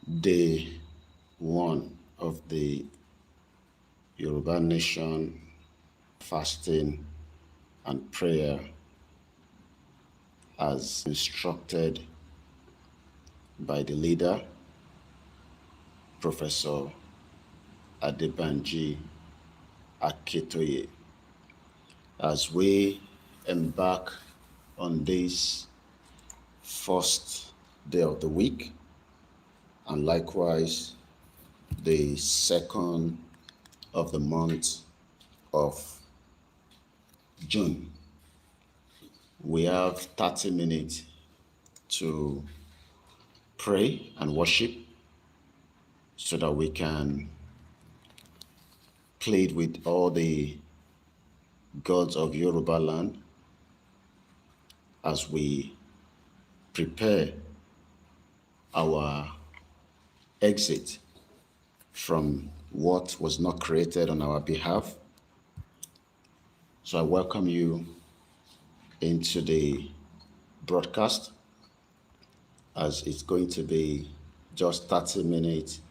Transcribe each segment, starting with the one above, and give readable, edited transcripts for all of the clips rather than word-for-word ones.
Day 1 of the Yoruba Nation fasting and prayer as instructed by the leader, Professor Adebanji Akintoye. As we embark on this first day of the week, and likewise the second of the month of June, we have 30 minutes to pray and worship so that we can plead with all the gods of Yoruba land as we prepare our exit from what was not created on our behalf. So I welcome you into the broadcast, as it's going to be just 30 minutes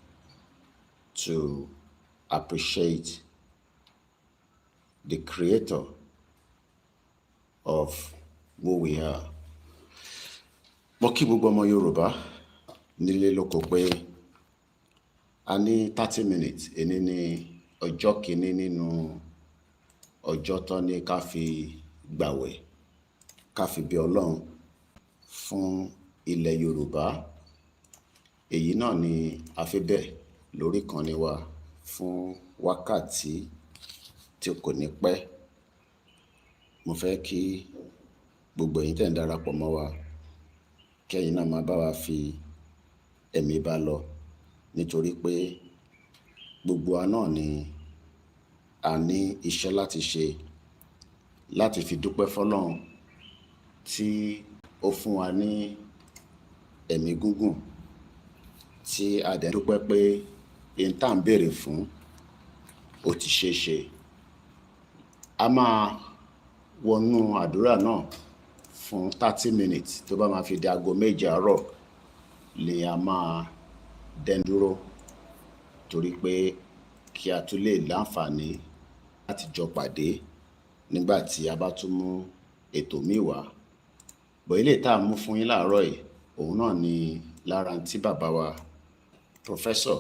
to appreciate the creator of who we are. Mo kí gbogbo ọmọ Yorùbá nílé lóko pé a ní 30 minutes. Èní ní ọjọ́ kìíní nínú ọjọ́ tó ní ká fi gbàwẹ̀, ká fi bí Ọlọ́run fún ilẹ̀ Yorùbá. Èyí náà ni a fi bẹ̀ lórí ìkànnì wa fún wákàtí tí kò ní pẹ́. Mo fẹ́ kí gbogbo ẹ̀yin tẹ́ ń darapọ̀ mọ́ wa, kẹ́yin náà máa bá wa fi ẹ̀mí bá lọ, nítorí pé gbogbo wa náà ni a ní iṣẹ́ láti ṣe láti fi dúpẹ́ fọ́lọ́run tí ó fún wa ní ẹ̀mí gúngùn, tí a dẹ̀ dúpẹ́ pé ohun tá ń béèrè fún ó ti ṣeé ṣe. A máa wọnú àdúrà náà fún 30 minutes. Tó bá máa fi di aago 7 àárọ̀ lè a máa dẹ́ndúró, torí pé kí a tún lè láǹfààní láti jọ pàdé nígbà tí a bá tún mú ètò míì wá. Bọ̀ ilé tá a mú fún yín láàárọ̀ yìí, òun náà ni lára tí bàbá wa Professor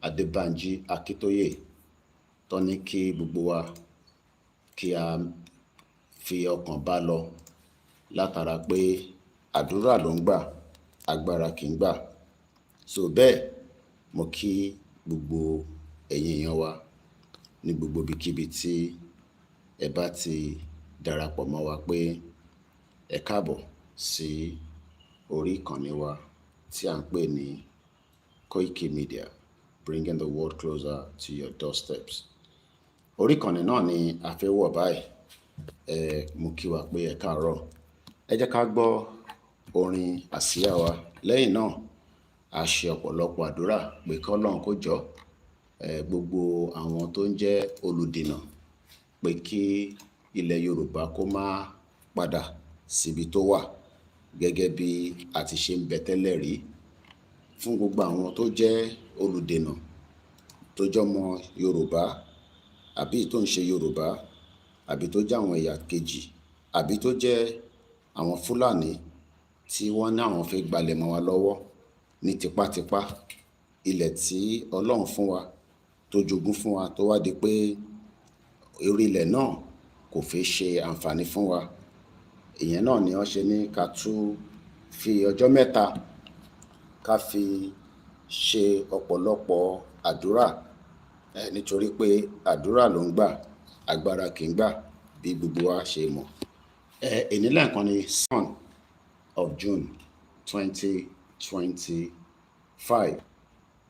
Adebanji Akintoye tó ní kí gbogbo wa kí a fi ọkàn bá lọ, látara pé àdúrà ló ń gbà, agbára kì í gbà. So bẹ́ẹ̀ mo kí gbogbo ẹ̀yin èèyàn wa ní gbogbo ibikíbi tí ẹ bá ti darapọ̀ mọ́ wa pé ẹ káàbọ̀ sí orí ìkànnì wa tí à ń pè ní Koikimedia, bringing the world closer to your doorsteps. Orí ìkànnì náà ni a fẹ́ wọ̀ báyìí. Mo kí wa pé ẹ káàárọ̀. Ẹ jẹ́ ká gbọ́ orin àsíá wa. Lẹ́yìn náà a ṣe ọ̀pọ̀lọpọ̀ àdúrà pé kí Ọlọ́run kó jọ gbogbo àwọn tó ń jẹ́ olùdènà pé kí ilẹ̀ Yorùbá kó má padà síbi tó wà gẹ́gẹ́ bí a ti ṣe ń bẹ tẹ́lẹ̀ rí. Fún gbogbo àwọn tó jẹ́ olùdènà tó jọmọ Yorùbá, àbí tó ń ṣe Yorùbá, àbí tó jẹ́ àwọn ẹ̀yà kejì, àbí tó jẹ́ àwọn Fúlàní tí wọ́n ní àwọn fẹ́ gbalẹ̀ mọ́ wa lọ́wọ́ ní tipátipá. Ilẹ̀ tí Ọlọ́run fún wa, tó jogún fún wa, tó wá di pé orí ilẹ̀ náà kò fẹ́ ṣe àǹfààní fún wa. Ìyẹn náà ni wọ́n ṣe ní ká tún fi ọjọ́ mẹ́ta ká fi ṣe ọ̀pọ̀lọpọ̀ àdúrà, nítorí pé àdúrà ló ń gbà, agbára kì í gbà, bí gbogbo wa ṣe mọ̀. Èní lẹ́ẹ̀kan ni 2nd of June 2025.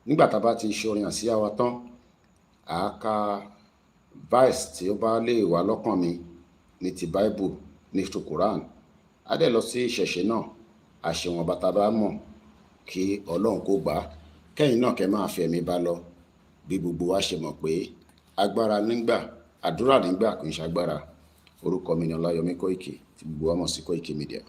Nígbà tá a bá ti ṣe orin àsíá wa tán, àáká verse tí ó bá lè wà lọ́kàn mi ní ti Bible, ní ti Quran. A dẹ̀ lọ sí ìṣẹ̀ṣe náà, àṣewọ̀n bàtà bá mọ̀ kí Ọlọ́run kó gbà. Kẹ́yìn náà kẹ́ máa fi ẹ̀mí bá lọ, bí gbogbo wa ṣe mọ̀ pé agbára nígbà, àdúrà nígbà kò ń ṣagbára. Orúkọ mi ni Ọláyọmí Kóìkì, tí gbogbo wa mọ̀ sí Koikimedia.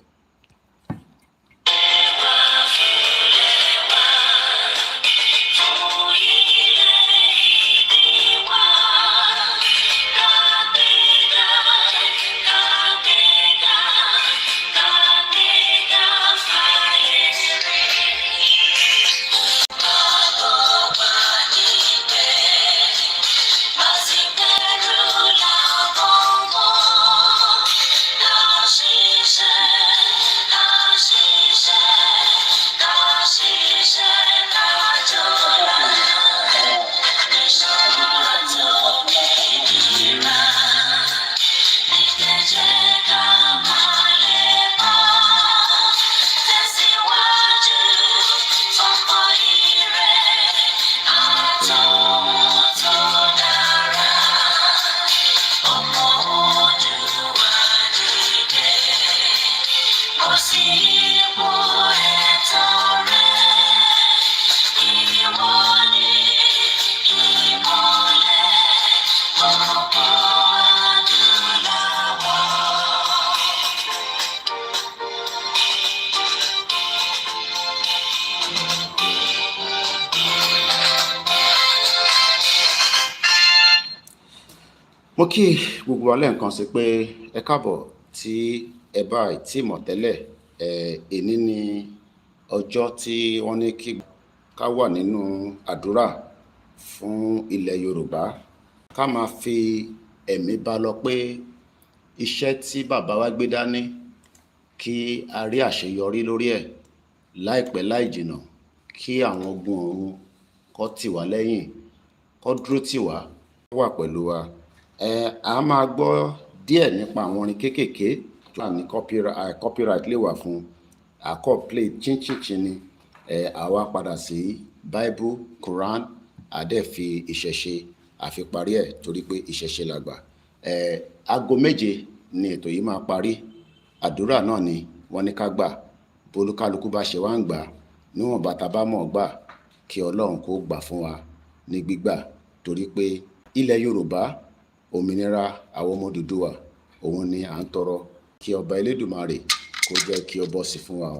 Mo kí gbogbo wa lẹ́ẹ̀kan sí pé ẹ káàbọ̀ tí ẹ bá tí mọ̀ tẹ́lẹ̀. Èní ni ọjọ́ tí wọ́n ní kí ká wà nínú àdúrà fún ilẹ̀ Yorùbá. Ká máa fi ẹ̀mí bá lọ pé iṣẹ́ tí bàbá wa gbé dání kí a rí àṣeyọrí lórí ẹ̀ láìpẹ́ láì jìnnà, kí àwọn ogun ọ̀run kó tì wá lẹ́yìn, kó dúró tì wá, kó wà pẹ̀lú wa. A máa gbọ́ díẹ̀ nípa àwọn orin kéékèèké tó wà ní copyright lè wà fún àkọ́ play chinchin ni. Àwa padà sí Bible, Quran, àdẹ́fi ìṣẹ̀ṣe àfiparí ẹ̀ torí pé ìṣẹ̀ṣe làgbà. Aago 7 ni ètò yìí máa parí. Àdúrà náà ni wọ́n ní ká gbà. Bolúkálukú bá ṣe wá ń gbà níwọ̀n bàtà bá mọ̀ gbà, kí Ọlọ́run kó gbà fún wa ní gbígbà, torí pé ilẹ̀ Yorùbá, òmìnira àwọn ọmọ Odùduwà, òun ni à ń tọrọ kí ọba Elédùmarè kó jẹ́ kí ó bọ́ sí fún wa.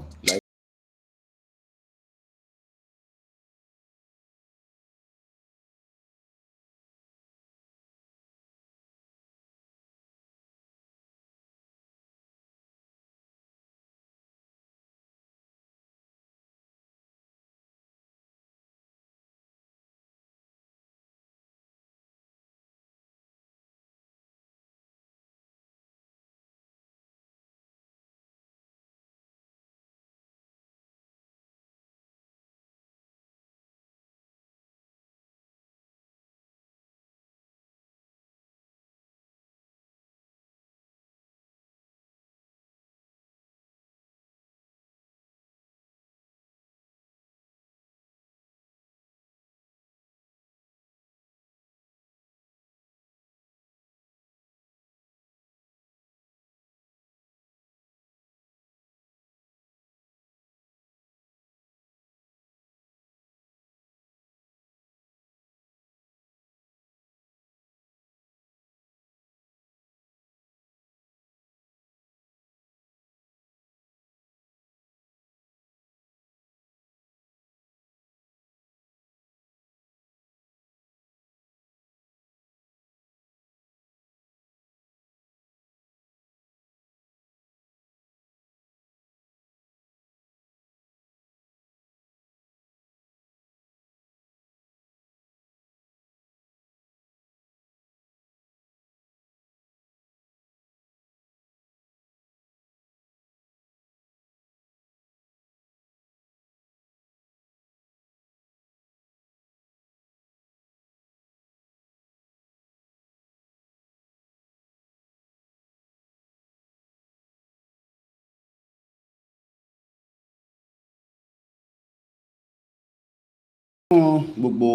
Fún gbogbo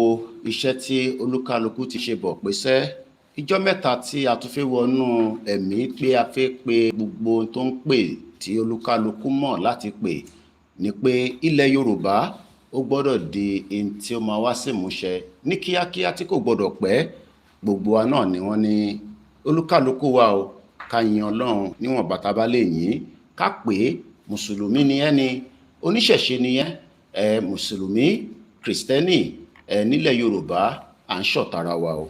iṣẹ́ tí olúkálukú ti ṣe bọ̀ pẹ́sẹ́, ìjọ́ mẹ́ta tí a tún fẹ́ wọnú ẹ̀mí pé a fẹ́ pe gbogbo tó ń pè tí olúkálukú mọ̀ láti pè ní pé ilẹ̀ Yorùbá ó gbọ́dọ̀ di ohun tí ó máa wá sí ìmúṣẹ ní kíákíá tí kò gbọ́dọ̀ pẹ́. Gbogbo wa náà ni wọ́n ní olúkálukú wa o, ká yin Ọlọ́run níwọ̀n bàtà bá lè yìn, ká pè é. Mùsùlùmí ni ẹ́ ni, oníṣẹ̀ṣe ni ẹ́, mùsùlùmí, Kristẹni, nílẹ̀ Yorùbá à ń ṣọ̀tá ara wa o.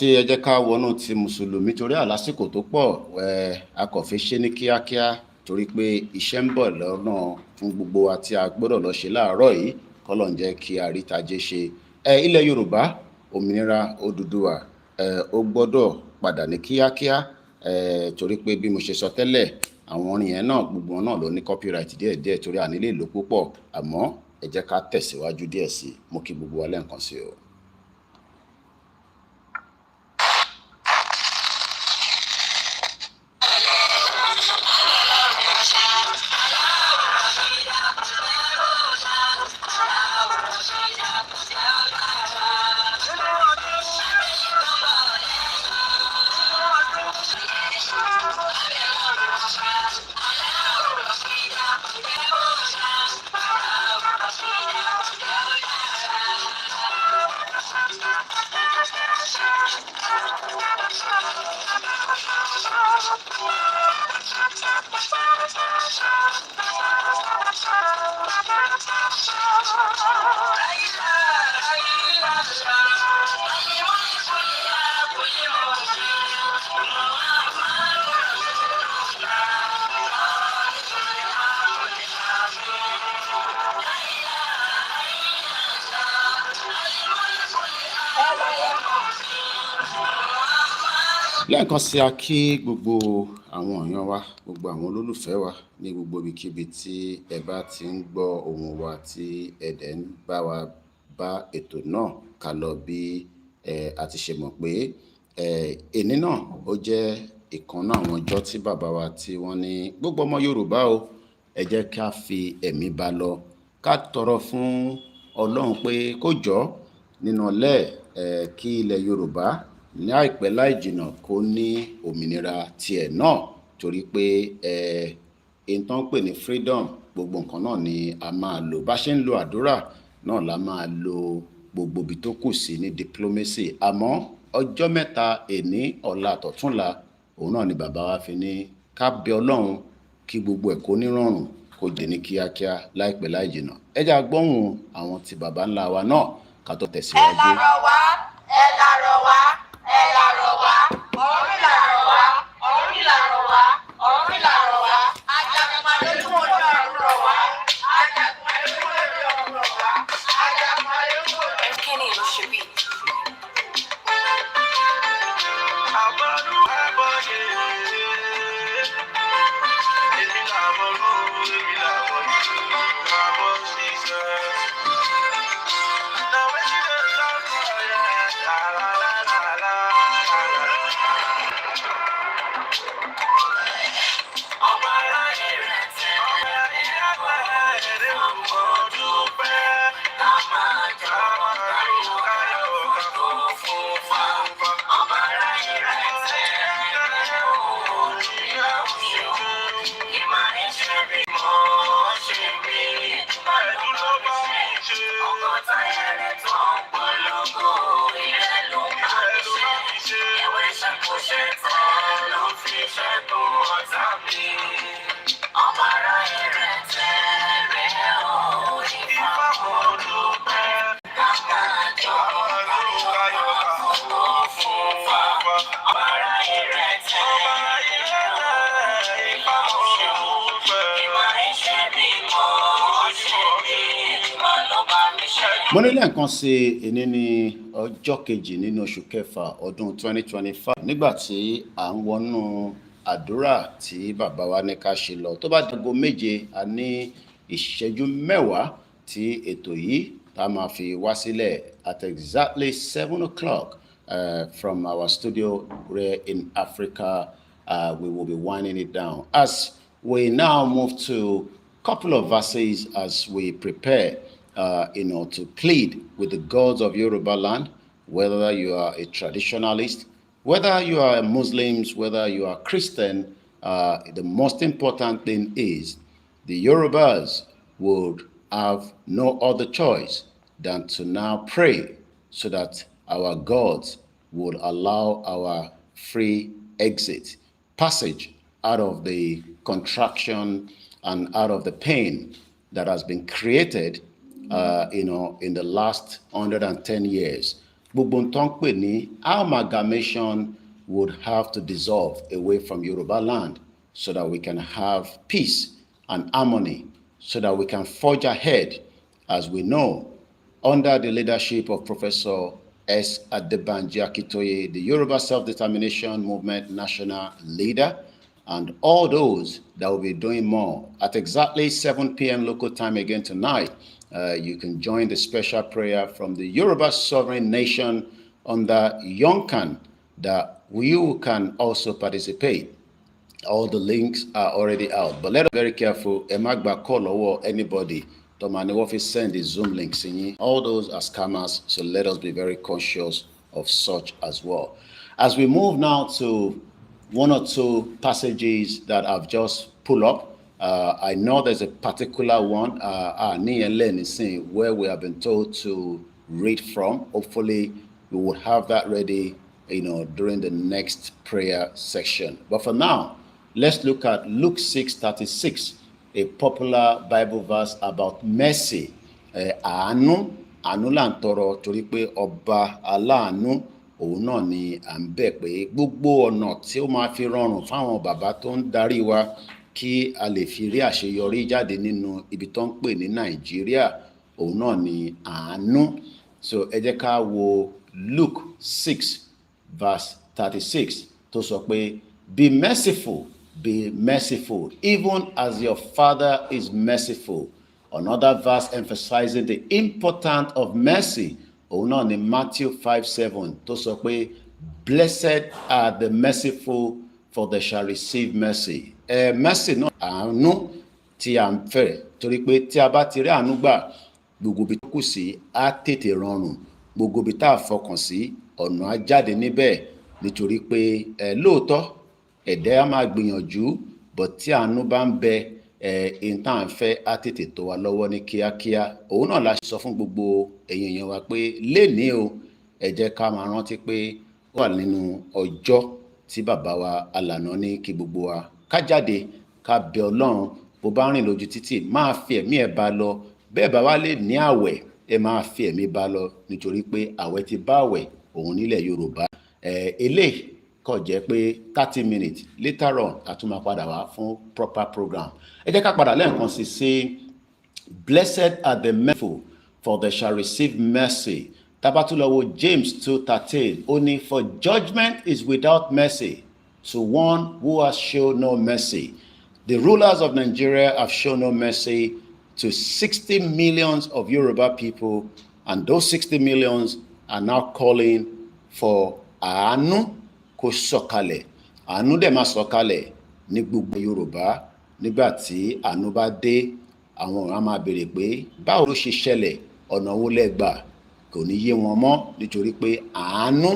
tí ẹ jẹ́ ká wọnú ti mùsùlùmí torí àlásìkò tó pọ̀ a kò fi ṣe ní kíákíá torí pé iṣẹ́ ń bọ̀ lọ́nà fún gbogbo wa tí a gbọ́dọ̀ lọ ṣe láàárọ̀ yìí kọ́lọ̀ ń jẹ́ kí a rí tajé ṣe. Ilẹ̀ Yorùbá òmìnira Odùduwà ó gbọ́dọ̀ padà ní kíákíá torí pé bí mo ṣe sọ tẹ́lẹ̀ àwọn orin yẹn náà gbogbo wọn náà ló ní copyright díẹ̀díẹ̀ torí à nílé ìlò púpọ̀ àmọ́ ẹ jẹ́ ká tẹ̀síwájú díẹ̀ sí i. Mo kí gbogbo wa lẹ́ẹ̀kan sí o. lẹ́ẹ̀kan sí a kí gbogbo àwọn èèyàn wa gbogbo àwọn olólùfẹ́ wa ní gbogbo ibikíbi tí ẹ bá ti ń gbọ́ ohùn wa tí ẹ dẹ̀ ń bá wa bá ètò náà ká lọ bí a ti ṣe mọ̀ pé èní náà ó jẹ́ ìkan náà àwọn ọjọ́ tí bàbá wa tí wọ́n ní gbogbo ọmọ Yorùbá o ẹ jẹ́ ká fi ẹ̀mí bá lọ ká tọrọ fún Ọlọ́run pé kó jọ̀ọ́ nínú ọlẹ́ kí ilẹ̀ Yorùbá ní àìpẹ́ láì jìnnà kó ní òmìnira tiẹ̀ náà torí pé èyí tó ń pè ní freedom gbogbo nǹkan náà ni a máa lò bá ṣe ń lo àdúrà náà la máa lo gbogbo ibi tó kù sí ní diplomacy àmọ́ ọjọ́ mẹ́ta èní ọ̀la àtọ̀túnla òun náà ni bàbá wa fi ní ká bẹ Ọlọ́run kí gbogbo ẹ̀ kó nírọ̀rùn kó dé ní kíákíá láìpẹ́ láì jìnnà ẹ jẹ́ agbóhùn àwọn tí bàbá ńlá wa náà ká tó tẹ̀síwájú. ẹ lárọ̀ wá ẹ lárọ̀ wá ẹ lárọ̀ wá ọ̀run lárọ̀ wá ọ̀run lárọ̀ wá ọ̀run lárọ̀ wá ajagunmalè ló wọ́n lọ́rùn rọ̀ wá ajagunmalè ló wọ́n lọ́rùn rọ̀ wá ajagunmalè ló wọ́n lọ́rùn. Kenny ló ṣe bí. àbọ̀dú àbọ̀yé èmi làbọ̀ ló èmi làbọ̀ ló àbọ̀ ṣiṣẹ́. mo ní lẹ́ẹ̀kan sí èní ní ọjọ́ kejì nínú oṣù kẹfà ọdún 2025 nígbà tí à ń wọnú àdúrà tí bàbá wa ní ká ṣe lọ tó bá dago méje a ní ìṣẹ́jú mẹ́wàá tí ètò yìí tá máa fi wá sílẹ̀ at exactly 7 o'clock from our studio here in Africa. We will be winding it down as we now move to a couple of verses as we prepare to plead with the gods of Yoruba land, whether you are a traditionalist, whether you are Muslims, whether you are Christian. The most important thing is the Yorubas would have no other choice than to now pray so that our gods would allow our free exit, passage out of the contraction and out of the pain that has been created in the last 110 years. gbogbo nǹkan pè ní amalgamation would have to dissolve away from Yoruba land so that we can have peace and harmony, so that we can forge ahead, as we know, under the leadership of Professor S. Adebanji Akintoye, the Yoruba Self-Determination Movement national leader, and all those that will be doing more. At exactly 7 p.m. local time again tonight, you can join the special prayer from the Yoruba Sovereign Nation under Yonkan, that you can also participate. All the links are already out, but let us be very careful. Emagba call or anybody. Tomani office send the Zoom links in. All those are scammers, so let us be very conscious of such as well. As we move now to one or two passages that I've just pulled up, I know there's a particular one, where we have been told to read from. Hopefully, we will have that ready, during the next prayer section. But for now, let's look at Luke 6:36, a popular Bible verse about mercy. Àánú là ń tọrọ torí pé ọba aláàánú òun náà ni à ń bẹ̀ pé gbogbo ọ̀nà tí ó máa fi rọrùn fáwọn bàbá tó ń darí wa kí a lè fi rí àṣeyọrí jáde nínú ibi tó ń pè ní Nàìjíríà, òun náà ni àánú. So ẹ jẹ́ ká wo Luke 6:36 tó sọ pé, be merciful, even as your Father is merciful. Another verse emphasizing the importance of mercy, òun náà ni Matthew 5:7 tó sọ pé, blessed are the merciful, for they shall receive mercy. Mercy náà àánú tí a ń fẹ́, torí pé tí a bá ti rí àánú gbà, gbogbo ibi tó kù sí á tètè rọrùn, gbogbo ibi tá a fọkàn sí ọ̀nà á jáde níbẹ̀, nítorí pé lóòótọ́ ẹ̀dá á máa gbìyànjú, but tí àánú bá ń bẹ, ìtàn fẹ́ á tètè tó wa lọ́wọ́ ní kíákíá. Òun náà la sọ fún gbogbo èèyàn wa pé lénìí o, ẹ jẹ́ ká máa rántí pé ó wà nínú ọjọ́ tí bàbá wa alànà ní kí gbogbo wa ká jáde ká bẹ Ọlọ́run. Bó bá rìn lójú títì, máa fi ẹ̀mí ẹ̀ bá lọ. Bẹ́ẹ̀ bá wá lè ní àwẹ̀, ẹ máa fi ẹ̀mí bá lọ, nítorí pé àwẹ̀ ti bá àwẹ̀ òun nílẹ̀ Yorùbá. Eléyìí kò jẹ́ pé 30 minutes later on a tún máa padà wá fún proper program. Ẹ jẹ́ ká padà lẹ́ẹ̀kan sí blessed are the merciful, for they shall receive mercy. Tá bá tún lọ wo James 2:13, ó ní, for judgment is without mercy to one who has shown no mercy. The rulers of Nigeria have shown no mercy to 60 millions of Yoruba people, and those 60 millions are now calling for àánú kó sọ̀kalẹ̀. Àánú dẹ̀ máa sọ̀kalẹ̀ ní gbogbo Yorùbá. Nígbà tí àánú bá dé, àwọn ọ̀ràn máa béèrè pé báwo ló ṣe ṣẹlẹ̀, ọ̀nà wo lẹ gbà, kò ní yé wọn mọ́, nítorí pé àánú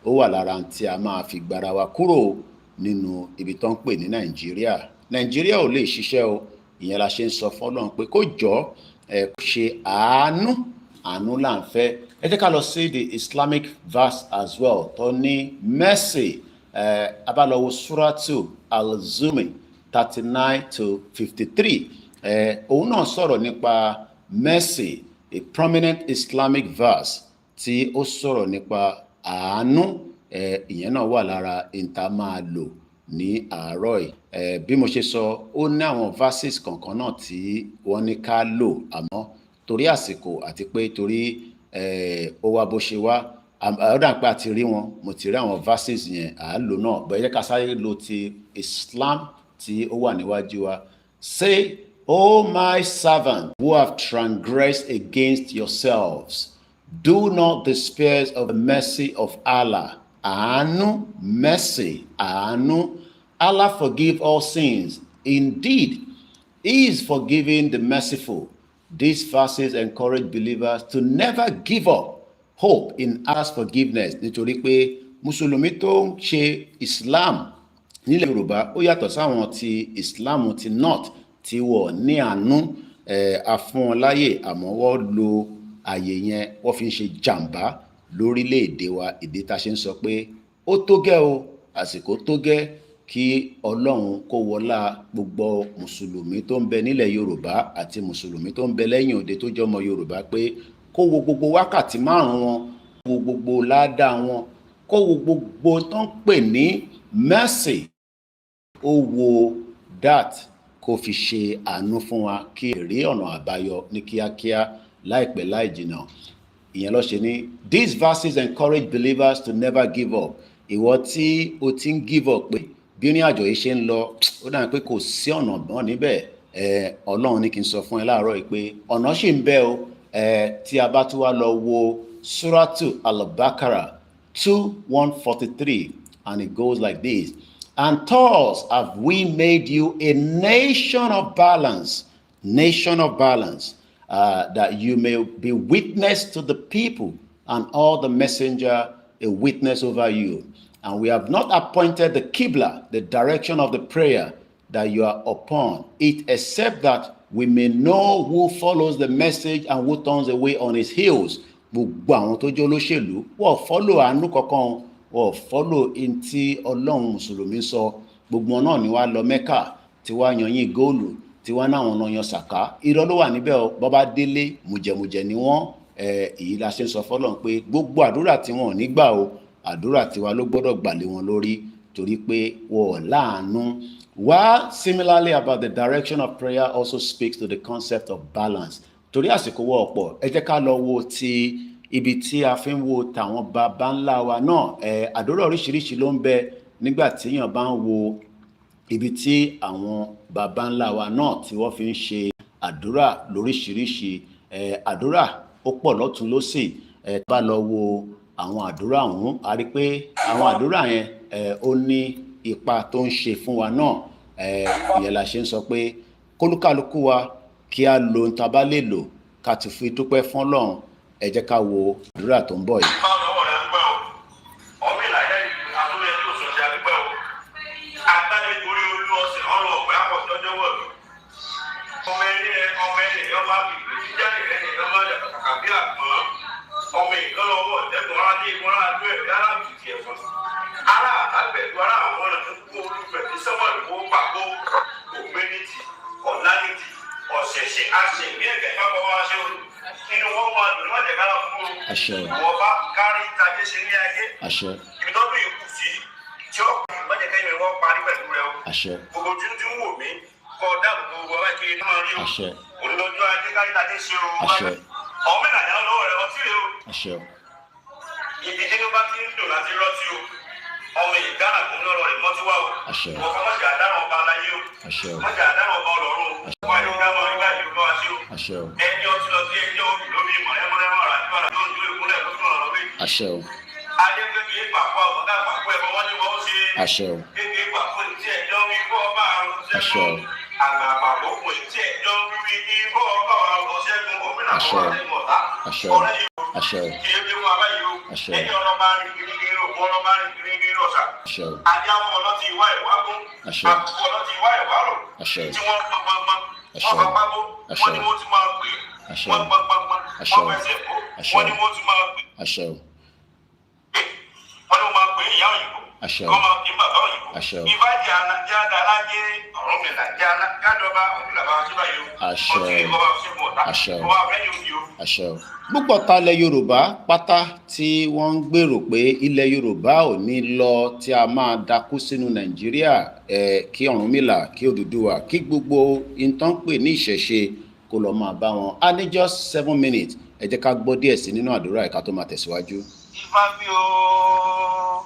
ó wà lára tí a máa fi gbára wa kúrò nínú ibi tó ń pè ní Nàìjíríà. Nàìjíríà ò lè ṣiṣẹ́ o, ìyẹn la ṣe ń sọ fọ́lọ́run pé kó jọ kó ṣe àánú là ń fẹ́. Ẹ jẹ́ ká lọ sí the Islamic verse as well tó ní mercy. Abálọ́wọ́ Suratu Al-Zumi 39-53. Òun náà sọ̀rọ̀ nípa mercy, a prominent Islamic verse tí ó sọ̀rọ̀ nípa àánú. Ìyẹn náà wà lára ìta máa lò ní àárọ̀ yìí. Bí mo ṣe sọ, ó ní àwọn verses kankan náà tí wọ́n ní ká lò, àmọ́ torí àsìkò àti pé torí ó wá bó ṣe wá, ọ̀dà pé àti rí wọn, mo ti rí àwọn verses yẹn àálò náà, bọ̀ ẹ jẹ́ ká sáré lo ti Islam tí ó wà níwájú wa. Say, O my servant, who have transgressed against yourselves, do not despair of the mercy of Allah. Àánú, mercy, àánú. Allah forgive all sins. Indeed, He is forgiving the merciful. These verses encourage believers to never give up hope in Allah's forgiveness. Nítorí pé Mùsùlùmí tó ń ṣe Islam nílẹ̀ Yorùbá ó yàtọ̀ sáwọn ti Islam ti North tí wọ́n ní àánú afún wọn láyè, àmọ́ wọ́n lo àyè yẹn wọ́n fi ń ṣe jàǹbá lórílẹ̀-èdè wa. Ìdí tá a ṣe ń sọ pé ó tó gẹ́ o, àsìkò tó gẹ́ kí Ọlọ́run kó wọlá gbogbo Mùsùlùmí tó ń bẹ nílẹ̀ Yorùbá àti Mùsùlùmí tó ń bẹ lẹ́yìn òde tó jọmọ Yorùbá, pé kó wo gbogbo wákàtí márùn-ún wọn wo gbogbo ládàá wọn, kó wo gbogbo tó ń pè ní mercy, ó wo that kó fi ṣe àánú fún wa kí èrè ọ̀nà àbáyọ ní kíákíá láìpẹ́ láì jìnnà. Ìyẹn ló ṣe ní these verses encourage believers to never give up. Ìwọ tí o ti ń give up pé bí ìrìn àjò yìí ṣe ń lọ ó dàbí pé kò sí ọ̀nà náà níbẹ̀, Ọlọ́run ní kí n sọ fún ẹ láàárọ̀ yìí pé ọ̀nà ṣì ń bẹ o. Tí a bá tún wá lọ wo Suratu Al-Baqarah 2:143, and it goes like this: and thus have we made you a nation of balance, that you may be witness to the people, and all the messenger a witness over you. And we have not appointed the Qibla, the direction of the prayer that you are upon it, except that we may know who follows the message and who turns away on his heels. Gbogbo àwọn tó jẹ́ olóṣèlú wọ́n follow àánú kankan, wọ́n follow in tí Ọlọ́run Mùsùlùmí sọ. Gbogbo náà ni wá lọ Mẹ́kà tí wá yan yín góòlù tí wá náwọn náà yan sàká. Irọ́ ló wà níbẹ̀ o, bọ́bá délé mùjẹ̀mùjẹ̀ ni wọ́n. Èyí la ṣe ń sọ fọ́lọ́run pé gbogbo àdúrà tí wọn ò ní gbà o, àdúrà tiwa ló gbọ́dọ̀ gbà lé wọn lórí torí pé wọ́n láàánú. While similarly about the direction of prayer also speaks to the concept of balance. Torí àsìkò wọ́ ọ̀pọ̀, ẹ jẹ́ ká lọ wo ti ibi tí a fi ń wo tàwọn baba ńlá wa náà. Àdúrà oríṣiríṣi ló ń bẹ nígbà tí èèyàn bá ń wo ibi tí àwọn baba ńlá wa náà tí wọ́n fi ń ṣe àdúrà lóríṣiríṣi. Àdúrà ó pọ̀ lọ́tún lósì. Bá lọ wo àwọn àdúrà ọ̀hún, a rí pé àwọn àdúrà yẹn ó ní ipa tó ń ṣe fún wa náà. Ìyẹn la ṣe ń sọ pé kólúkálukú wa kí a lo ohun tá a bá lè lò ká ti fi dúpẹ́ fún Ọlọ́run. Ẹ jẹ́ ká wo àdúrà tó ń bọ̀ yìí. Àṣẹ. Wọ́n bá kárí ìtàgé ṣe ní ayé. Àṣẹ. Ìtọ́jú ìkù sí tí ó kù mọ́jẹ̀kẹ́yìn wọ́n parí pẹ̀lú rẹ o. Àṣẹ. Gbogbo tí ń wò mí kọ́ dáàbò gbogbo ọba kiri ní máa rí o. Àṣẹ. Olùdójú ajé kárí ìtàgé ṣe o. Àṣẹ. Ọmọ mẹ́ta ní ọlọ́wọ́ rẹ ọtí rẹ o. Àṣẹ. Ibi tí ló bá ti ń dùn láti rọ́tí o. Ọmọ ìdáná kò ní ọ̀rọ̀ rẹ̀ mọ́tí wá o. Àṣẹ. Wọ́n fọ́ mọ́jà àdáná ọba aláyé o. Àṣẹ. Mọ́jà àdáná ọba ọlọ́run o. Wọ́n yóò dá mọ́ nígbà yìí lọ́wọ́ sí o. Àṣẹ. Ẹni ọtí lọ sí ẹjọ́ òbí lómi ìmọ̀ ẹ̀mọ́rẹ́mọ́ rà nípa tó ń dúró ìkúnlẹ̀ tó tún ọ̀rọ̀ méjì. Àṣẹ o. Adébẹ́bí pàpọ̀ ọ̀gá pàpọ̀ ẹ̀fọ́ wọ́n ní wọ́n ṣe. Àṣẹ o. Kékeré pàpọ̀ tí ẹjọ́ wí kọ́ ọba àrùn Àṣẹ ṣẹ́gun. o. Àgbà pàpọ̀ kò tí ẹjọ́ wí ní kọ́ ọba àrùn ṣẹ́gun. Òmìnira kọ́ ọba ṣẹ́gun ọ̀tá. Àṣẹ o. Ọ̀rẹ́ yìí o. Àṣẹ o. Kì í bí wọn abáyé o. Àṣẹ o. Ẹni ọlọ́ba rìn kiri òkú ọlọ́ba rìn kiri ọ̀sà. Àṣẹ o. Adé àwọn ọlọ́tí ìwá ìwá gún. Àṣẹ o. Àkùkọ ọlọ́tí ìwá ìwá rò. Àṣẹ o. Tí wọ́n pọnpọnpọn. Àṣẹ Wọ́n o. papábó. Àṣẹ Wọ́n ní o. wọ́n ti máa pè é. Àṣẹ o. Wọ́n pọnpọnpọn. Àṣẹ o. Wọ́n fẹsẹ̀ kó. Àṣẹ Wọ́n o. ní wọ́n ti máa pè é. Àṣẹ o. Wọ́n ní wọ́n máa pè é ìyá òyìnbó. Àṣẹ o. Wọ́n máa pè é bàbá òyìnbó. Àṣẹ o. Ìbá jẹ́ alájẹ́ ọ̀rọ̀ mi là jẹ́ gádọ́bá ọ̀dúnlàbá síbáyé o. Àṣẹ o. Ọtí ìkọ́bá ṣẹ́gun ọ̀tá. Àṣẹ o. Ọba àfẹ́yìn òbí o. Àṣẹ o. Púpọ̀ ta ilẹ̀ Yorùbá pátá tí wọ́n ń gbèrò pé ilẹ̀ Yorùbá ò ní lọ tí a máa dakú sínú Nàìjíríà, kí Ọ̀rúnmìlà, kí Odùduwà, kí gbogbo ìtàn pè ní ìṣẹ̀ṣe kó lọ máa bá wọn. A ní just 7 minutes. Ẹ jẹ́ ká gbọ́ díẹ̀ sí nínú àdúrà ìka tó máa tẹ̀síwájú. Ifá bí o.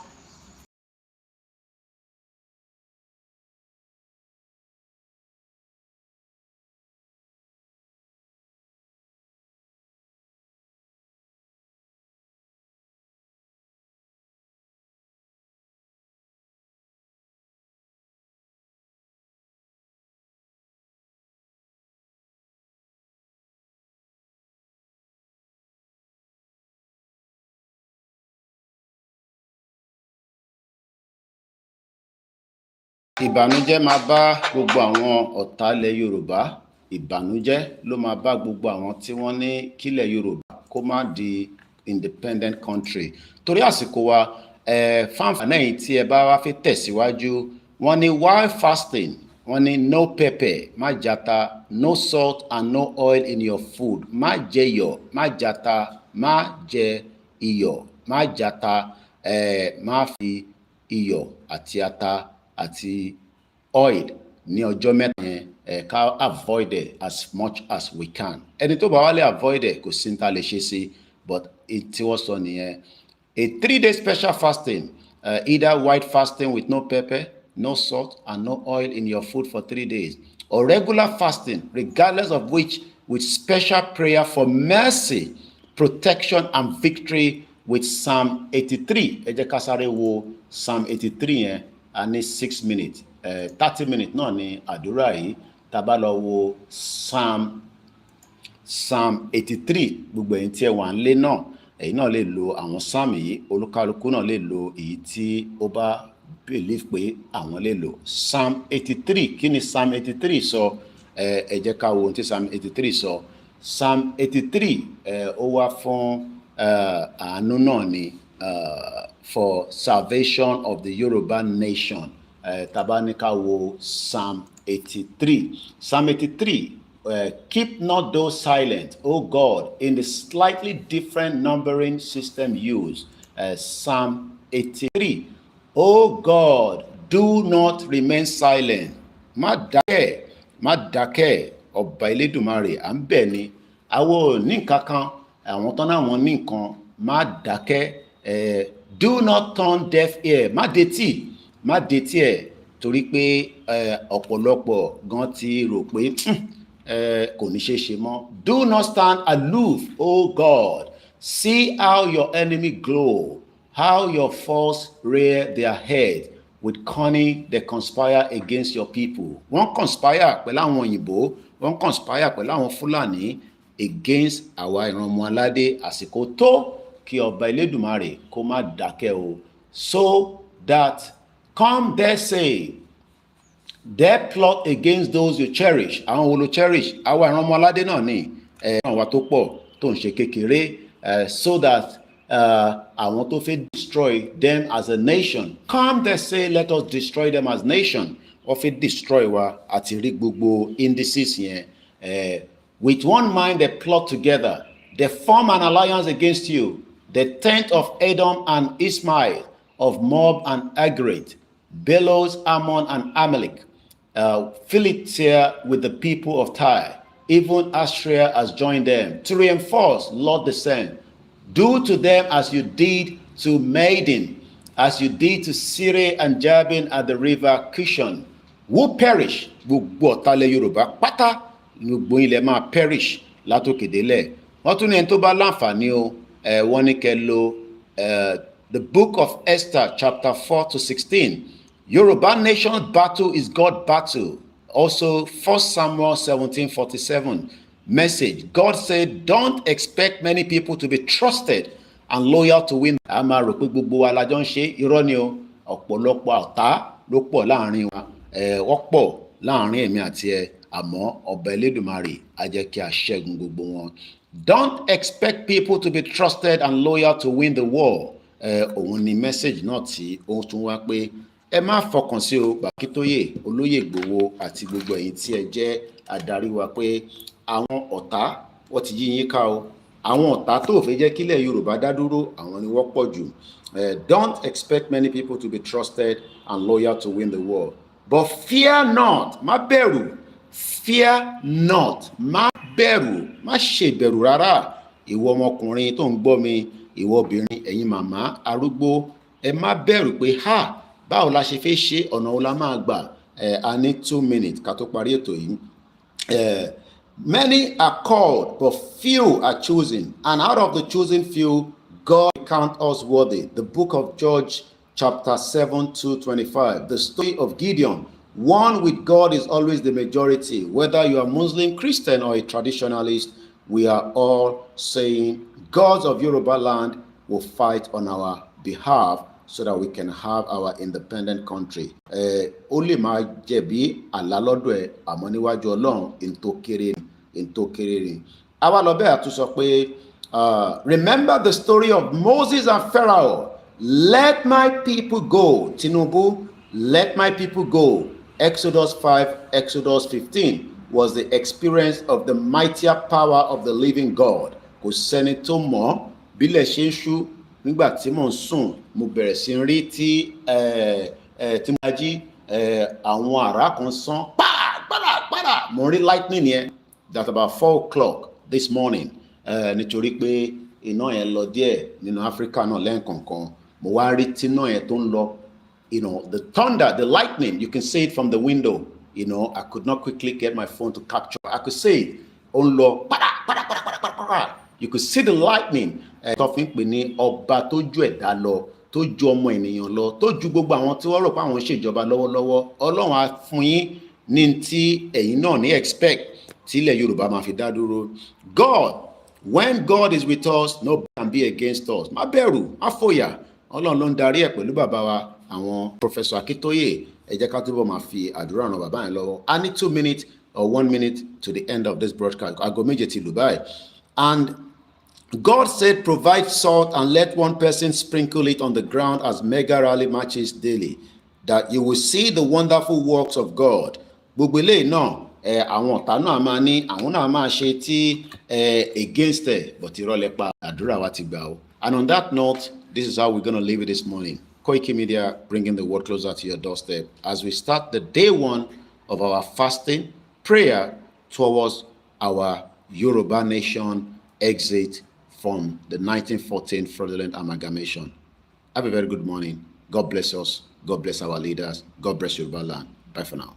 Ìbànújẹ́ máa bá gbogbo àwọn ọ̀tá ilẹ̀ Yorùbá. Ìbànújẹ́ ló máa bá gbogbo àwọn tí wọ́n ní kílẹ̀ Yorùbá kó má di independent country. Torí àsìkò wa, fáǹfààní ẹ̀yin tí ẹ bá wá fẹ́ tẹ̀síwájú, wọ́n ní while fasting, wọ́n ní no pepper, má jata, no salt and no oil in your food. Má jẹ iyọ̀, má jata, má jẹ iyọ̀, má jata, má fi iyọ̀ àti ata àti oil ní ọjọ́ mẹ́ta yẹn, ká avoid it as much as we can. Ẹni tó bá wá lè avoid it kò sí ní ta lè ṣe sí, but tí wọ́n sọ nìyẹn. A 3-day special fasting, either white fasting with no pepper, no salt, and no oil in your food for 3 days, or regular fasting, regardless of which, with special prayer for mercy, protection, and victory with Psalm 83. Ẹ jẹ́ ká sáré wo Psalm 83 yẹn, a ní 6 minutes, 30 minutes náà ni àdúrà yìí. Tá bá lọ wo Psalm 83, gbogbo ẹ̀yin tí ẹ wà nílé náà, ẹ̀yin náà lè lo àwọn psalm yìí, olúkálùkù náà lè lo èyí tí ó bá believe pé àwọn lè lò. Psalm 83, kí ni Psalm 83 sọ? Ẹ jẹ́ ká wo ohun tí Psalm 83 sọ. Psalm 83 ó wá fún àánú náà ni, for salvation of the Yoruba nation. Tá bá ní ká wo Psalm 83. Psalm 83, keep not those silent, O God, in the slightly different numbering system used. Psalm 83, O God, do not remain silent. Má dákẹ́, ọba Elédùmarè, à ń bẹ̀ ni. Àwọn ò ní nǹkan kan, àwọn tán náà wọ́n ní nǹkan, má dákẹ́. Do not turn deaf ear, má detí ẹ̀, torí pé ọ̀pọ̀lọpọ̀ gan ti rò pé kò ní ṣe ṣe mọ́. Do not stand aloof, O God. See how your enemy glow, how your foes rear their head. With cunning they conspire against your people. Wọ́n conspire pẹ̀lú àwọn òyìnbó, wọ́n conspire pẹ̀lú àwọn Fúlàní against àwa ìran ọmọ aládé. Àsìkò tó kí ọba Elédùmarè kó má dákẹ́ o. So that come they say, they plot against those you cherish. Àwọn wo ló cherish? Àwa ìran ọmọ aládé náà ni, àwa tó pọ̀ tó ń ṣe kékeré, so that àwọn tó fẹ́ destroy them as a nation. Come they say, let us destroy them as nation. Wọ́n fẹ́ destroy wa, àti rí gbogbo indices yẹn. With one mind they plot together. They form an alliance against you. The tent of Edom and Ismail, of Moab and Agrit, Belos, Ammon, and Amalek. Philistia with the people of Tyre. Even Assyria has joined them. To reinforce, Lord descend. Do to them as you did to Maiden, as you did to Syria and Jabin at the river Kishon. Who perish? Gbogbo ọ̀tálẹ̀ Yorùbá pátá gbogbo ilẹ̀ máa perish látòkè délẹ̀. Wọ́n tún ní ẹni tó bá láǹfààní o, wọ́n ní kẹ́ lo the book of Esther chapter 4-16. Yoruba nation's battle is God's battle. Also 1 Samuel 17:47. Message. God said, don't expect many people to be trusted and loyal to win. A máa rò pé gbogbo wa la jọ ń ṣe, irọ́ ni o. Ọ̀pọ̀lọpọ̀ ọ̀tá ló pọ̀ láàrin wa. Wọ́n pọ̀ láàrin èmi àti ẹ, àmọ́ ọba Elédùmarè á jẹ́ kí a ṣẹ́gun gbogbo wọn. Don't expect people to be trusted and loyal to win the war. Òun ni message náà tí ó tún wá pé ẹ má fọkàn sí o, Akintoye, Olóyè Ìgbòho àti gbogbo ẹ̀yin tí ẹ jẹ́ adarí wa, pé àwọn ọ̀tá wọ́n ti yí yín ká o. Àwọn ọ̀tá tó fẹ́ jẹ́ kílẹ̀ Yorùbá dá dúró, àwọn ni wọ́n pọ̀ jù. Don't expect many people to be trusted and loyal to win the war. But fear not, má bẹ̀rù. Fear not, má bẹ̀rù, má ṣe bẹ̀rù rárá. Ìwọ ọmọkùnrin tó ń gbọ́ mi, ìwọ obìnrin, ẹ̀yin màmá, arúgbó, ẹ má bẹ̀rù pé báwo la ṣe fẹ́ ṣe, ọ̀nà wo la máa gbà. A ní 2 minutes ká tó parí ètò yìí. Many are called, but few are chosen. And out of the chosen few, God count us worthy. The book of Judges, chapter 7-25. The story of Gideon. One with God is always the majority. Whether you are Muslim, Christian, or a traditionalist, we are all saying, gods of Yoruba land will fight on our behalf so that we can have our independent country. Ó lè máa jẹ̀bi àlá lọ́dọ̀ ẹ̀, àmọ́ níwájú Ọlọ́run ntó kéré ni. Àwa lọ bẹ́ẹ̀ àtúnṣe pé remember the story of Moses and Pharaoh. Let my people go. Tinubu, let my people go. Exodus 5, Exodus 15 was the experience of the mightier power of the living God. Kò sẹ́ni tó mọ̀ bílẹ̀ ṣe ń ṣú nígbà tí mò ń sùn mo bẹ̀rẹ̀ sí rí tí mo jí àwọn àrá kan sán pàrà mo rí lightning yẹn that about 4 o'clock this morning nítorí pé iná yẹn lọ díẹ̀ nínú Áfíríkà náà lẹ́ẹ̀kọ̀ọ̀kan mo wá rí tí iná yẹn tó ń lọ, the thunder, the lightning, you can see it from the window. I could not quickly get my phone to capture. I could see it. You could see the lightning. Tó fi ń pè ní ọba tó ju ẹ̀dá lọ, tó ju ọmọ ènìyàn lọ, tó ju gbogbo àwọn tí wọ́n rò pé àwọn ṣèjọba lọ́wọ́lọ́wọ́. Ọlọ́run á fún yín ní tí ẹ̀yin náà ní expect tí ilẹ̀ Yorùbá máa fi dá dúró. God, when God is with us, nobody can be against us. Má bẹ̀rù, má fòyà. Ọlọ́run ló ń darí ẹ̀ pẹ̀lú bàbá wa àwọn Professor Akintoye. Ẹ jẹ́ ká túbọ̀ máa fi àdúrà ràn bàbá yẹn lọ́wọ́. I need 2 minutes or 1 minute to the end of this broadcast. Aago méje ti lù báyìí. And God said, provide salt and let one person sprinkle it on the ground as mega rally marches daily, that you will see the wonderful works of God. Gbogbo eléyìí náà àwọn ọ̀tá náà máa ní àwọn náà máa ṣe tí against it, but ìrọ̀lẹ́ pa àdúrà wa ti gbà o. And on that note, this is how we're going to leave it this morning. Koikimedia, bringing the word closer to your doorstep as we start the day 1 of our fasting prayer towards our Yoruba nation exit from the 1914 fraudulent amalgamation. Have a very good morning. God bless us. God bless our leaders. God bless Yoruba land. Bye for now.